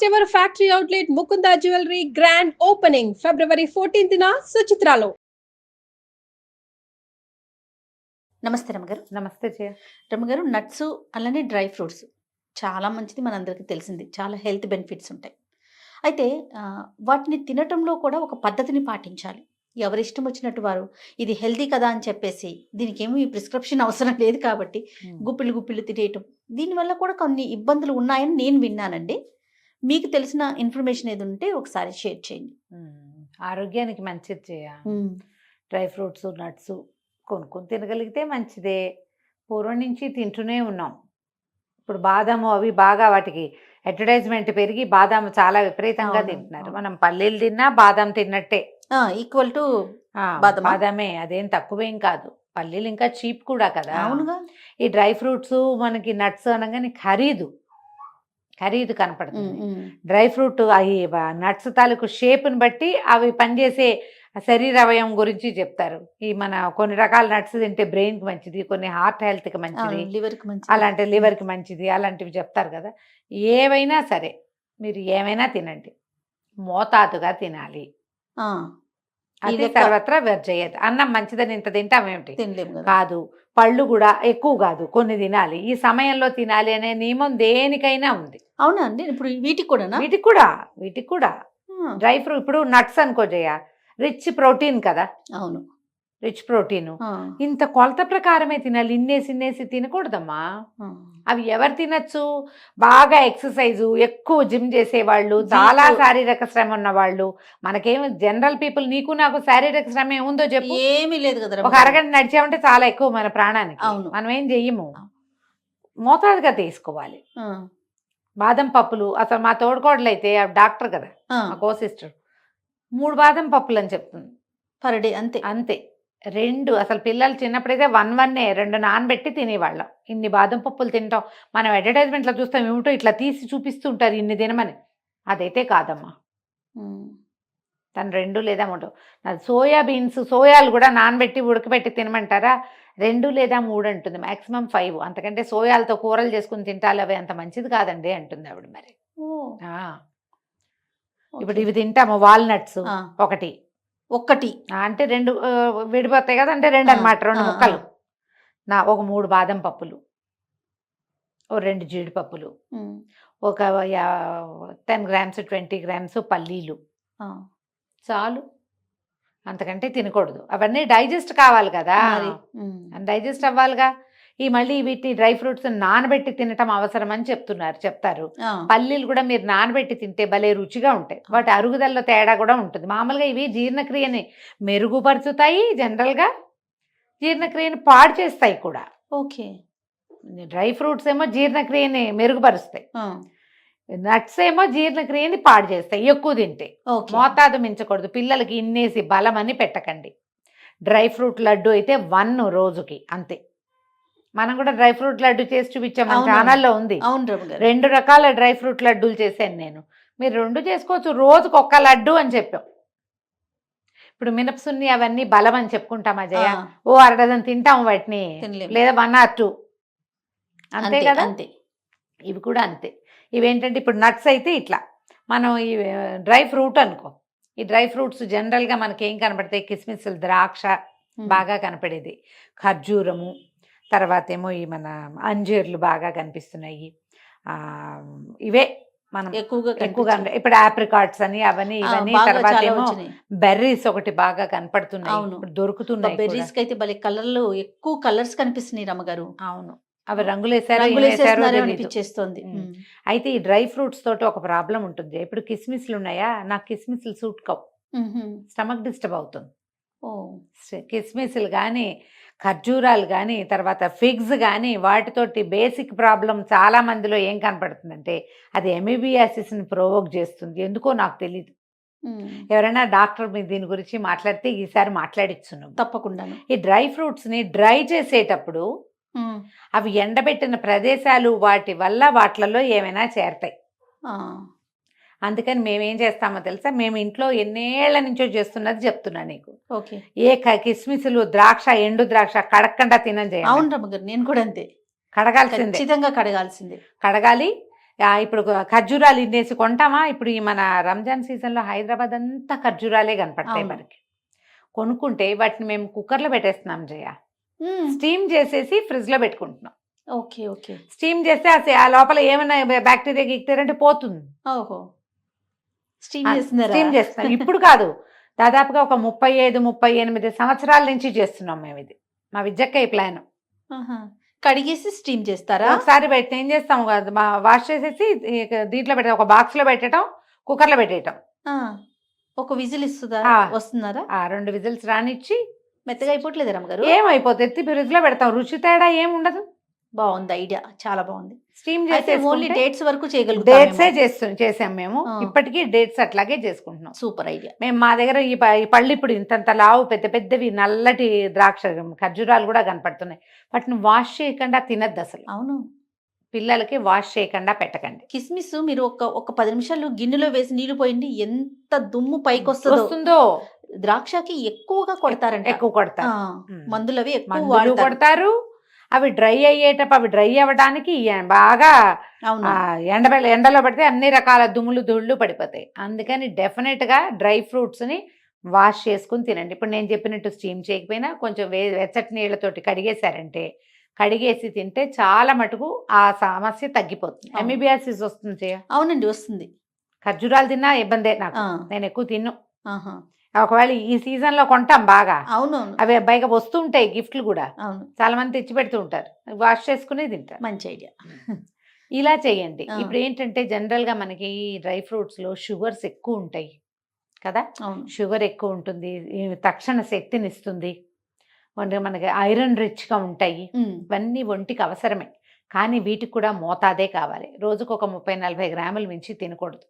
First ever factory outlet Mukunda jewellery grand opening February 14న సుచిత్రాలో. నమస్తే రమగారు. నమస్తే జయ. రమగారు, నట్స్ అలానే డ్రై ఫ్రూట్స్ చాలా మంచిది, మనందరికీ తెలిసింది. చాలా హెల్త్ బెనిఫిట్స్ ఉంటాయి. అయితే వాటిని తినటంలో కూడా ఒక పద్ధతిని పాటించాలి. ఎవరి ఇష్టం వచ్చినట్టు వారు ఇది హెల్తీ కదా అని చెప్పేసి దీనికి ఏమీ ప్రిస్క్రిప్షన్ అవసరం లేదు కాబట్టి గుప్పిళ్ళు గుప్పిళ్ళు తినేయటం, దీనివల్ల కూడా కొన్ని ఇబ్బందులు ఉన్నాయని నేను విన్నానండి. మీకు తెలిసిన ఇన్ఫర్మేషన్ ఏది ఉంటే ఒకసారి షేర్ చేయండి. ఆరోగ్యానికి మంచిది జయ. డ్రై ఫ్రూట్స్ నట్స్ కొనుక్కొని తినగలిగితే మంచిదే. పూర్వం నుంచి తింటూనే ఉన్నాం. ఇప్పుడు బాదాము అవి బాగా వాటికి అడ్వర్టైజ్మెంట్ పెరిగి బాదాము చాలా విపరీతంగా తింటున్నారు. మనం పల్లీలు తిన్నా బాదాం తిన్నట్టే, ఈక్వల్ టు బాదామే. అదేం తక్కువేం కాదు. పల్లీలు ఇంకా చీప్ కూడా కదా. అవునుగా. ఈ డ్రై ఫ్రూట్స్ మనకి నట్స్ అనగానే ఖరీదు కనపడుతుంది. డ్రై ఫ్రూట్ అవి నట్స్ తాలూకు షేప్ని బట్టి అవి పనిచేసే శరీర అవయం గురించి చెప్తారు. ఈ మన కొన్ని రకాల నట్స్ తింటే బ్రెయిన్కి మంచిది, కొన్ని హార్ట్ హెల్త్కి మంచిది, లివర్కి మంచిది, అలాంటి లివర్కి మంచిది, అలాంటివి చెప్తారు కదా. ఏవైనా సరే మీరు ఏమైనా తినండి, మోతాదుగా తినాలి. అది సర్వత్రా వ్యర్థయ్యేది. అన్నం మంచిదని ఇంత తింటామేమిటి? కాదు. పళ్ళు కూడా ఎక్కువ కాదు, కొన్ని తినాలి, ఈ సమయంలో తినాలి అనే నియమం దేనికైనా ఉంది. అవునా అండి? ఇప్పుడు వీటికి కూడా డ్రై ఫ్రూట్ ఇప్పుడు నట్స్ అనుకో జయ, రిచ్ ప్రోటీన్ కదా. అవును, రిచ్ ప్రోటీన్. ఇంత కొలత ప్రకారమే తినాలి, ఇన్నేసి తినకూడదమ్మా. అవి ఎవరు తినచ్చు? బాగా ఎక్సర్సైజు, ఎక్కువ జిమ్ చేసేవాళ్ళు, చాలా శారీరక శ్రమ ఉన్న వాళ్ళు. మనకేమి జనరల్ పీపుల్, నీకు నాకు శారీరక శ్రమ ఏముందో చెప్పు? ఏమీ లేదు కదా. ఒక అరగంట నడిచామంటే చాలా ఎక్కువ మన ప్రాణానికి. మనం ఏం చెయ్యము, మోతాదుగా తీసుకోవాలి. బాదం పప్పులు, అసలు మా తోడుకోడలు అయితే డాక్టర్ కదా, మా కో సిస్టర్, 3 బాదం పప్పులు అని చెప్తుంది పర్ డే. అంతే 2. అసలు పిల్లలు చిన్నప్పుడైతే 2 నానబెట్టి తినేవాళ్ళం. ఇన్ని బాదం పప్పులు తింటాం. మనం అడ్వర్టైజ్మెంట్లో చూస్తాం, ఏమిటో ఇట్లా తీసి చూపిస్తుంటారు ఇన్ని తినమని. అదైతే కాదమ్మా. తను 2 లేదా 3. సోయాబీన్స్, సోయాలు కూడా నానబెట్టి ఉడకబెట్టి తినమంటారా? 2 లేదా 3 అంటుంది, మ్యాక్సిమం 5. అంతకంటే సోయాలతో కూరలు చేసుకుని తింటాలి, అవి అంత మంచిది కాదండి అంటుంది ఆవిడ. మరి ఇప్పుడు ఇవి తింటాము, వాల్నట్స్ ఒకటి అంటే 2 విడిపోతాయి కదా, అంటే 2 అనమాట, 2 ముక్కలు. ఒక 3 బాదం పప్పులు, 2 జీడిపప్పులు, ఒక 10 గ్రామ్స్ 20 గ్రామ్స్ పల్లీలు చాలు. అంతకంటే తినకూడదు. అవన్నీ డైజెస్ట్ కావాలి కదా, డైజెస్ట్ అవ్వాలిగా. మళ్ళీ వీటిని డ్రై ఫ్రూట్స్ నానబెట్టి తినటం అవసరం అని చెప్తారు. పల్లీలు కూడా మీరు నానబెట్టి తింటే భలే రుచిగా ఉంటాయి. వాటి అరుగుదలలో తేడా కూడా ఉంటుంది. మామూలుగా ఇవి జీర్ణక్రియని మెరుగుపరుచుతాయి, జనరల్గా జీర్ణక్రియని పాడు చేస్తాయి కూడా. ఓకే. డ్రై ఫ్రూట్స్ ఏమో జీర్ణక్రియని మెరుగుపరుస్తాయి, నట్స్ ఏమో జీర్ణక్రియని పాడు చేస్తాయి ఎక్కువ తింటే. మోతాదు మించకూడదు. పిల్లలకి ఇన్నేసి బలం అని పెట్టకండి. డ్రై ఫ్రూట్ లడ్డు అయితే 1 రోజుకి అంతే. మనం కూడా డ్రై ఫ్రూట్ లడ్డు చేసి చూపించాం, మన ఛానల్లో ఉంది. 2 రకాల డ్రై ఫ్రూట్ లడ్డూలు చేశాను నేను. మీరు 2 చేసుకోవచ్చు, రోజుకు 1 లడ్డు అని చెప్పాం. ఇప్పుడు మినపసున్ని అవన్నీ బలం అని చెప్పుకుంటామా జయ? ఓ 1 డజన్ తింటాం వాటిని, లేదా 1 or 2, అంతే కదా. ఇవి కూడా అంతే. ఇవేంటంటే ఇప్పుడు నట్స్ అయితే ఇట్లా, మనం ఈ డ్రై ఫ్రూట్ అనుకో, ఈ డ్రై ఫ్రూట్స్ జనరల్గా మనకి ఏం కనపడతాయి? కిస్మిస్లు, ద్రాక్ష బాగా కనపడేది, ఖర్జూరము, తర్వాత ఏమో ఈ మన అంజీర్లు బాగా కనిపిస్తున్నాయి. ఇవే మనం ఎక్కువగా ఇప్పుడు ఆప్రికాట్స్ అని అవన్నీ ఇవన్నీ. తర్వాత ఏమో బెర్రీస్ ఒకటి బాగా కనపడుతున్నాయి, దొరుకుతున్నాయి. బెర్రీస్ అయితే భలే కలర్లు, ఎక్కువ కలర్స్ కనిపిస్తున్నాయి రమ్మగారు. అవును, అవి రంగులేసారో అనిపించేస్తుంది. అయితే ఈ డ్రై ఫ్రూట్స్ తోటి ఒక ప్రాబ్లం ఉంటుంది. ఇప్పుడు కిస్మిస్లు ఉన్నాయా, నాకు కిస్మిస్లు సూట్ కావు, స్టమక్ డిస్టర్బ్ అవుతుంది. కిస్మిస్లు కానీ, ఖర్జూరాలు కానీ, తర్వాత ఫిగ్స్ కానీ, వాటితోటి బేసిక్ ప్రాబ్లం చాలా మందిలో ఏం కనపడుతుందంటే అది ఎమీబియాసిస్ని ప్రొవోక్ చేస్తుంది. ఎందుకో నాకు తెలీదు. ఎవరైనా డాక్టర్ మీద దీని గురించి మాట్లాడితే ఈసారి మాట్లాడిచ్చున్నాం తప్పకుండా. ఈ డ్రై ఫ్రూట్స్ని డ్రై చేసేటప్పుడు అవి ఎండబెట్టిన ప్రదేశాలు వాటి వల్ల వాటిలలో ఏమైనా చేరతాయి. అందుకని మేమేం చేస్తామో తెలుసా, మేము ఇంట్లో ఎన్నేళ్ల నుంచో చేస్తున్నది చెప్తున్నా నీకు. ఏ కిస్మిస్లు, ద్రాక్ష, ఎండు ద్రాక్ష కడగకుండా తినని చేయాలి. అవును రమ్మగారు, నేను కూడా అంతే. కడగాల్సిందే, ఖచ్చితంగా కడగాల్సిందే. కడగాలి. ఇప్పుడు ఖర్జూరాలు ఇన్నేసి కొంటామా? ఇప్పుడు ఈ మన రంజాన్ సీజన్లో హైదరాబాద్ అంతా ఖర్జూరాలే కనపడతాయి అవును. మనకి. కొనుక్కుంటే వాటిని మేము కుక్కర్లో పెట్టేస్తున్నాం జయ. మ్మ్. స్టీమ్ చేసేసి ఫ్రిడ్జ్లో పెట్టుకుంటున్నాం. Okay okay. స్టీమ్ చేస్తే ఆ లోపల ఏమైనా బ్యాక్టీరియా గిక్టీరియా పోతుంది. ఓహో, స్టీమ్ చేస్తున్నారా? స్టీమ్ చేస్తున్నాం. ఇప్పుడు కాదు, దాదాపుగా ఒక 35-38 సంవత్సరాల నుంచి చేస్తున్నాం మేము ఇది. మా విద్యక్క ఈ ప్లాన్. ఆహా. కడిగేసి స్టీమ్ చేస్తారా? ఒకసారి పెట్టి ఏం చేస్తాం కాదు, వాష్ చేసేసి దీంట్లో పెట్టడం, ఒక బాక్స్ లో పెట్టడం, కుక్కర్లో పెట్టేయటం. ఆ, ఒక విజిల్ ఇస్తుందా? ఆ. వస్తున్నారా? 2 విజిల్స్ రానిచ్చి మెత్తగా అయిపోవట్లేదు రమ్మగారు? ఏమైపోతుంది, ఎత్తి ఫ్రిడ్జ్ లో పెడతాం. రుచి తేడా ఏం ఉండదు. బాగుంది ఐడియా, చాలా బాగుంది. స్టీమ్ అయితే ఓన్లీ చేసి డేట్స్ వరకు డేట్సే చేయగలుగుతాం. చేసాం మేము. ఆ. ఇప్పటికీ డేట్స్ అట్లాగే చేసుకుంటున్నాం. Super idea. మేము మా దగ్గర ఈ పళ్ళు ఇప్పుడు ఇంతంత లావు పెద్ద పెద్దవి నల్లటి ద్రాక్ష ఖర్జూరాలు కూడా కనపడుతున్నాయి. వాటిని వాష్ చేయకుండా తినద్దు అసలు. అవును. పిల్లలకి వాష్ చేయకుండా పెట్టకండి. కిస్మిస్ మీరు ఒక 10 నిమిషాలు గిన్నెలో వేసి నీళ్లు పోయండి, ఎంత దుమ్ము పైకి వస్తుందో. ద్రాక్షకి ఎక్కువగా కొడతారంట. ఎక్కువ కొడతారు. మందులు అవి ఎక్కువ మందులు వాడతారు. కొడతారు. అవి డ్రై అయ్యేటప్పుడు అవి డ్రై అవ్వడానికి బాగా అవును. ఎండలో పడితే అన్ని రకాల దుమ్ములు ధూళ్ళు పడిపోతాయి. అందుకని డెఫినెట్ గా డ్రై ఫ్రూట్స్ ని వాష్ చేసుకుని తినండి. ఇప్పుడు నేను చెప్పినట్టు స్టీమ్ చేయకపోయినా కొంచెం వెచ్చటి నీళ్ళతోటి కడిగేశారంటే, కడిగేసి తింటే చాలా మటుకు ఆ సమస్య తగ్గిపోతుంది. అవును. ఎమిబియాసిస్ వస్తుంది చేయ. అవునండి, వస్తుంది. ఖర్జూరాలు తిన్నా ఇబ్బందే నాకు. ఆ. నేను ఎక్కువ తిన్ను. ఆహా. ఒకవేళ ఈ సీజన్ లో కొంటాం బాగా, అవునవును. అవి పైగా వస్తుంటాయి గిఫ్ట్లు కూడా. అవును, చాలా మంది తెచ్చి పెడుతూ ఉంటారు, వాష్ చేసుకుని తింటారు. మంచి ఐడియా. ఇలా చేయండి. ఆ. ఇప్పుడు ఏంటంటే జనరల్ గా మనకి ఈ డ్రై ఫ్రూట్స్ లో షుగర్స్ ఎక్కువ ఉంటాయి కదా. అవును. షుగర్ ఎక్కువ ఉంటుంది, ఈ తక్షణ శక్తిని ఇస్తుంది. మనకి ఐరన్ రిచ్ గా ఉంటాయి. ఇవన్నీ ఒంటికి అవసరమే, కానీ వీటికి కూడా మోతాదే కావాలి. రోజుకు ఒక 30-40 గ్రాములు మించి తినకూడదు.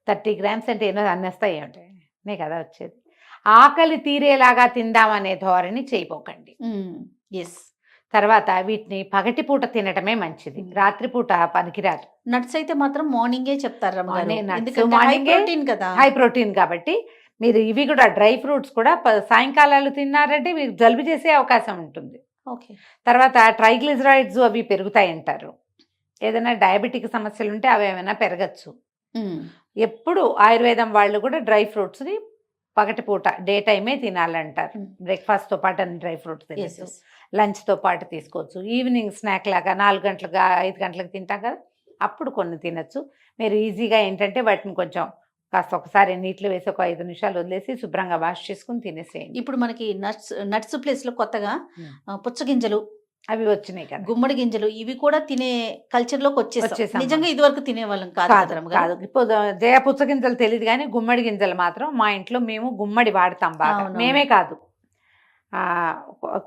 30 గ్రామ్స్ అంటే ఏమో అన్నేస్తాయి ఏమిటాయి కదా వచ్చేది. ఆకలి తీరేలాగా తిందామనే ధోరణి చేయపోకండి. ఎస్. తర్వాత వీటిని పగటిపూట తినటమే మంచిది, రాత్రిపూట పనికిరాదు. నట్స్ అయితే మాత్రం మార్నింగే చెప్తారు రమ్మగారు. nuts ఎందుకంటే morning high protein కదా. హై ప్రోటీన్ కాబట్టి మీరు ఇవి కూడా డ్రై ఫ్రూట్స్ కూడా సాయంకాలాలు తిన్నారంటే మీకు జలుబు చేసే అవకాశం ఉంటుంది. ఓకే. తర్వాత ట్రైగ్లిజరైడ్స్ అవి పెరుగుతాయి అంటారు. ఏదైనా డయాబెటిక్ సమస్యలు ఉంటే అవి ఏమైనా పెరగచ్చు. ఎప్పుడు ఆయుర్వేదం వాళ్ళు కూడా డ్రై ఫ్రూట్స్ని పగటిపూట డే టైమే తినాలంటారు. బ్రేక్ఫాస్ట్తో పాటు అన్ని డ్రై ఫ్రూట్స్ తినచ్చు, లంచ్తో పాటు తీసుకోవచ్చు. ఈవినింగ్ స్నాక్ లాగా 4 గంటలకు 5 గంటలకు తింటాం కదా, అప్పుడు కొన్ని తినచ్చు. మీరు ఈజీగా ఏంటంటే వాటిని కొంచెం కాస్త ఒకసారి నీటిలో వేసి ఒక 5 నిమిషాలు వదిలేసి శుభ్రంగా వాష్ చేసుకుని తినేసేయండి. ఇప్పుడు మనకి నట్స్ ప్లేస్ లో కొత్తగా పుచ్చగింజలు అవి వచ్చినాయి కదా, గుమ్మడి గింజలు, ఇవి కూడా తినే కల్చర్ లోకి వచ్చేసాం. నిజంగా ఇది వరకు తినేవాళ్ళం కాదు. ఇప్పుడు జయ పుచ్చగింజలు తెలియదు కానీ గుమ్మడి గింజలు మాత్రం మా ఇంట్లో మేము గుమ్మడి వాడతాం బాగా. మేమే కాదు,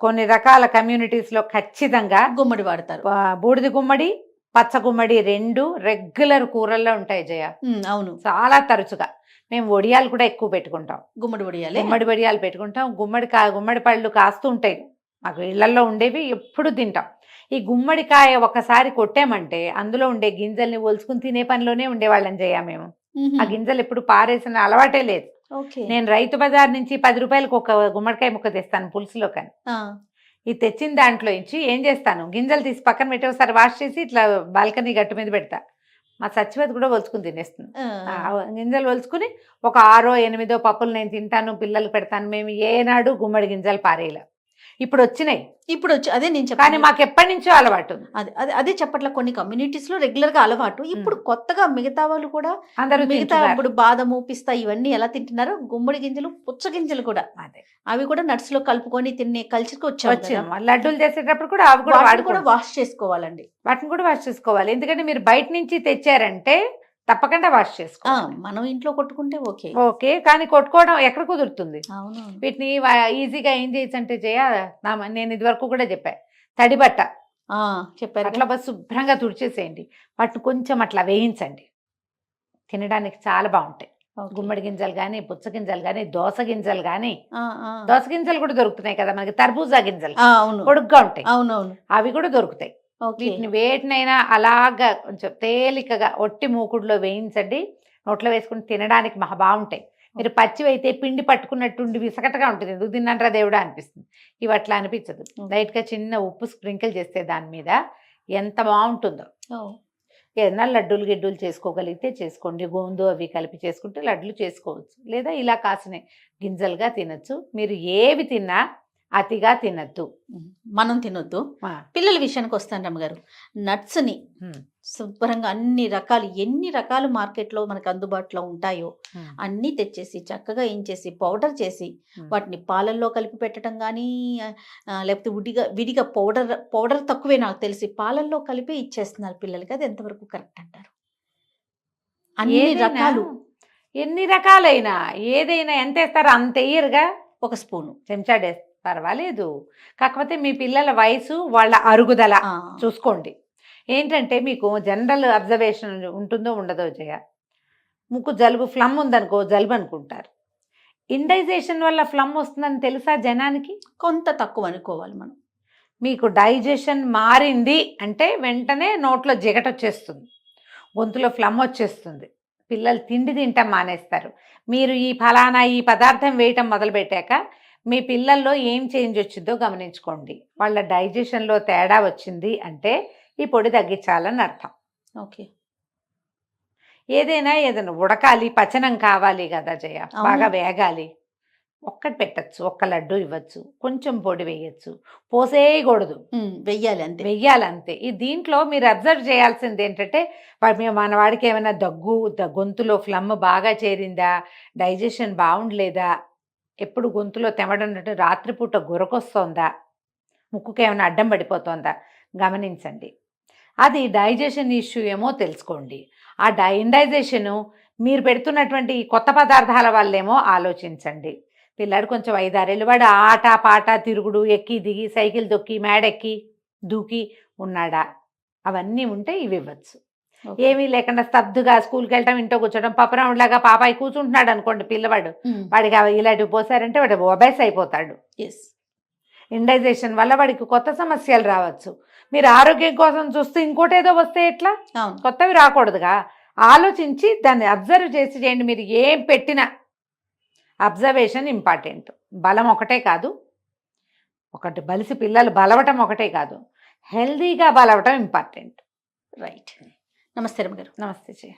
కొన్ని రకాల కమ్యూనిటీస్ లో ఖచ్చితంగా గుమ్మడి వాడతారు. బూడిద గుమ్మడి, పచ్చ గుమ్మడి 2 రెగ్యులర్ కూరల్లో ఉంటాయి జయ. అవును, చాలా తరచుగా. మేము వడియాలు కూడా ఎక్కువ పెట్టుకుంటాం. గుమ్మడి వడియాలు పెట్టుకుంటాం. గుమ్మడి పళ్ళు కాస్తూ ఉంటాయి మాకు ఇళ్లలో ఉండేవి, ఎప్పుడు తింటాం. ఈ గుమ్మడికాయ ఒకసారి కొట్టామంటే అందులో ఉండే గింజల్ని ఒలుచుకుని తినే పనిలోనే ఉండేవాళ్ళం జయ మేము. ఆ గింజలు ఎప్పుడు పారేసిన అలవాటే లేదు. నేను రైతు బజార్ నుంచి 10 రూపాయలకు ఒక గుమ్మడికాయ ముక్క తెస్తాను పులుసులో. కానీ ఈ తెచ్చిన దాంట్లో నుంచి ఏం చేస్తాను, గింజలు తీసి పక్కన పెట్టి ఒకసారి వాష్ చేసి ఇట్లా బాల్కనీ గట్టు మీద పెడతా. మా సచ్చివతి కూడా ఒలుచుకుని తినేస్తుంది. గింజలు ఒలుచుకుని ఒక 6-8 పప్పులు నేను తింటాను, పిల్లలు పెడతాను. మేము ఏనాడు గుమ్మడి గింజలు పారేయలే. ఇప్పుడు వచ్చినాయి, అదే నేను చెప్పాను. కానీ మాకు ఎప్పటి నుంచో అలవాటు. అదే చెప్పట్ల కొన్ని కమ్యూనిటీస్ లో రెగ్యులర్ గా అలవాటు. ఇప్పుడు కొత్తగా మిగతా వాళ్ళు కూడా అందరూ ఇప్పుడు బాదము, పిస్తా ఇవన్నీ ఎలా తింటున్నారో, గుమ్మడి గింజలు, పుచ్చ గింజలు కూడా అవి కూడా నట్స్ లో కలుపుకొని తినే కల్చర్ కి వచ్చాం. లడ్డూలు చేసేటప్పుడు కూడా అవి కూడా వాష్ చేసుకోవాలండి. వాటిని కూడా వాష్ చేసుకోవాలి. ఎందుకంటే మీరు బయట నుంచి తెచ్చారంటే తప్పకుండా వాష్ చేసుకోవాలి. మనం ఇంట్లో కొట్టుకుంటే ఓకే, కానీ కొట్టుకోవడం ఎక్కడ కుదురుతుంది? అవును. వీటిని ఈజీగా ఏం చేయొచ్చు అంటే నేను ఇది వరకు కూడా తడి బట్ట చెప్పారు, అట్లా శుభ్రంగా తుడిచేసేయండి. వాటిని కొంచెం అట్లా వేయించండి, తినడానికి చాలా బాగుంటాయి. గుమ్మడి గింజలు కానీ, పుచ్చ గింజలు కానీ, దోస గింజలు కానీ. దోస గింజలు కూడా దొరుకుతున్నాయి కదా మనకి, తర్బూజా గింజలు పొడుగ్గా ఉంటాయి, అవునవును, అవి కూడా దొరుకుతాయి. వీటిని వేటినైనా అలాగా కొంచెం తేలికగా ఒట్టి మూకుడులో వేయించండి, నోట్లో వేసుకుని తినడానికి మహా బాగుంటాయి. మీరు పచ్చివి అయితే పిండి పట్టుకున్నట్టుండి విసకటగా ఉంటుంది, ఎందుకు తిన్నారా దేవుడా అనిపిస్తుంది. ఇవి అట్లా అనిపించదు. లైట్గా చిన్న ఉప్పు స్ప్రింకిల్ చేస్తే దాని మీద ఎంత బాగుంటుందో. ఏదైనా లడ్డూలు గిడ్డూలు చేసుకోగలిగితే చేసుకోండి, గోందు అవి కలిపి చేసుకుంటే లడ్లు చేసుకోవచ్చు, లేదా ఇలా కాసిన గింజలుగా తినచ్చు. మీరు ఏవి తిన్నా అతిగా తినద్దు. మనం తినొద్దు. పిల్లల విషయానికి వస్తాను రమ్మగారు, నట్స్ని శుభ్రంగా అన్ని రకాలు, ఎన్ని రకాలు మార్కెట్లో మనకు అందుబాటులో ఉంటాయో అన్నీ తెచ్చేసి చక్కగా ఏం చేసి పౌడర్ చేసి వాటిని పాలల్లో కలిపి పెట్టడం కానీ, లేకపోతే విడిగా పౌడర్ తక్కువే నాకు తెలిసి పాలల్లో కలిపి ఇచ్చేస్తున్నారు పిల్లలకి. అది ఎంతవరకు కరెక్ట్ అంటారు? అన్ని రకాలు, ఎన్ని రకాలైనా ఏదైనా ఎంత వేస్తారో అంత వేయరుగా. ఒక స్పూను చెంచాడే పర్వాలేదు, కాకపోతే మీ పిల్లల వయసు వాళ్ళ అరుగుదల చూసుకోండి. ఏంటంటే మీకు జనరల్ అబ్జర్వేషన్ ఉంటుందో ఉండదో జయ, ముక్కు జలుబు ఫ్లమ్ ఉందనుకో జలుబు అనుకుంటారు. ఇండైజేషన్ వల్ల ఫ్లమ్ వస్తుందని తెలుసా జనానికి? కొంత తక్కువ అనుకోవాలి మనం. మీకు డైజెషన్ మారింది అంటే వెంటనే నోట్లో జిగట వచ్చేస్తుంది, గొంతులో ఫ్లమ్ వచ్చేస్తుంది, పిల్లలు తిండి తింటాం మానేస్తారు. మీరు ఈ ఫలానా ఈ పదార్థం వేయటం మొదలుపెట్టాక మీ పిల్లల్లో ఏం చేంజ్ వచ్చిందో గమనించుకోండి. వాళ్ళ డైజెషన్లో తేడా వచ్చింది అంటే ఈ పొడి తగ్గించాలని అర్థం. ఓకే. ఏదైనా ఉడకాలి, పచనం కావాలి కదా జయ, బాగా వేగాలి. ఒక్కటి పెట్టచ్చు, ఒక్క లడ్డు ఇవ్వచ్చు, కొంచెం పొడి వేయచ్చు, పోసేయకూడదు, వెయ్యాలంతే. ఈ దీంట్లో మీరు అబ్జర్వ్ చేయాల్సింది ఏంటంటే మన వాడికి ఏమైనా గొంతులో ఫ్లమ్ బాగా చేరిందా, డైజెషన్ బాగుండలేదా, ఎప్పుడు గొంతులో తెమడన్నట్టు రాత్రిపూట గురకొస్తోందా, ముక్కుకి ఏమైనా అడ్డం పడిపోతుందా గమనించండి. అది డైజెషన్ ఇష్యూ ఏమో తెలుసుకోండి. ఆ ఇండైజేషను మీరు పెడుతున్నటువంటి కొత్త పదార్థాల వల్లేమో ఆలోచించండి. పిల్లాడు కొంచెం 5-6 ఏళ్ళు, వాడు ఆట పాట తిరుగుడు, ఎక్కి దిగి సైకిల్ దొక్కి మేడెక్కి దూకి ఉన్నాడా, అవన్నీ ఉంటే ఇవి ఇవ్వచ్చు. ఏమీ లేకుండా స్తబ్దుగా స్కూల్కి వెళ్ళటం, ఇంట్లో కూర్చోడం, పపరంలాగా పాపాయి కూర్చుంటున్నాడు అనుకోండి పిల్లవాడు, వాడికి ఇలాంటివి పోసారంటే వాడు ఒబేస్ అయిపోతాడు. ఇండైజేషన్ వల్ల వాడికి కొత్త సమస్యలు రావచ్చు. మీరు ఆరోగ్యం కోసం చూస్తే ఇంకోటి ఏదో వస్తే ఎట్లా, కొత్తవి రాకూడదుగా. ఆలోచించి దాన్ని అబ్జర్వ్ చేసి చేయండి. మీరు ఏం పెట్టినా అబ్జర్వేషన్ ఇంపార్టెంట్. బలం ఒకటే కాదు, ఒకటి బలిసి పిల్లలు బలవటం ఒకటే కాదు, హెల్దీగా బలవటం ఇంపార్టెంట్. రైట్. నమస్తే రమ్మగారు. నమస్తే జయ.